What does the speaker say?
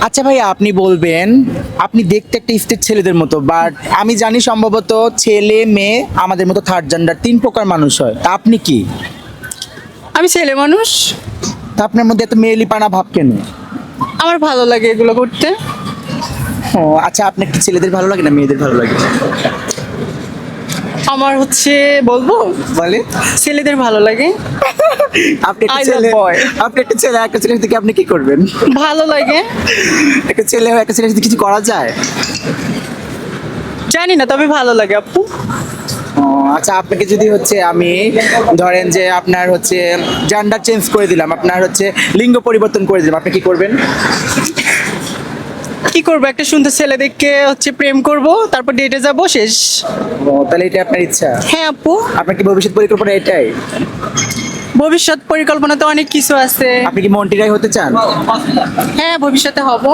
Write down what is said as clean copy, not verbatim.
আচ্ছা ভাইয়া, আপনি বলবেন, আপনি দেখতে একটা স্টেট ছেলেদের মতো, বাট আমি জানি সম্ভবত ছেলে মেয়ে আমাদের মতো থার্ড জেন্ডার তিন প্রকার মানুষ হয়, তা আপনি কি? আমি ছেলে মানুষ, তা আপনার মধ্যে এত মেয়েলিপানা ভাব কেন? আমার ভালো লাগে এগুলো করতে। ও আচ্ছা, আপনার কি ছেলেদের ভালো লাগে না মেয়েদের ভালো লাগে? আমার হচ্ছে বলবো বলে ছেলেদের ভালো লাগে। আপনি একটা I love ছেলে, boy. আপনি একটা ছেলে একটা ছেলের থেকে আপনি কি করবেন? ভালো লাগে, একটা ছেলে একটা ছেলের সাথে কিছু করা যায়? জানি না, তবে ভালো লাগে আপু। ও আচ্ছা, আপনাকে যদি হচ্ছে আমি ধরেন যে আপনার হচ্ছে জেন্ডার চেঞ্জ করে দিলাম, আপনার হচ্ছে লিঙ্গ পরিবর্তন করে দিলাম, আপনি কি করবেন? কি করবো, একটা সুন্দর ছেলে দেখে হচ্ছে প্রেম করব, তারপর ডেটে যাব, শেষ। ও তাহলে এটা আপনার ইচ্ছা? হ্যাঁ আপু, আপনার কি ভবিষ্যৎ পরিকল্পনা এটাই? ভবিষ্যৎ পরিকল্পনা তো অনেক কিছু আছে। আপনি কি মন্টি রায় হতে চান? হ্যাঁ, ভবিষ্যতে হব।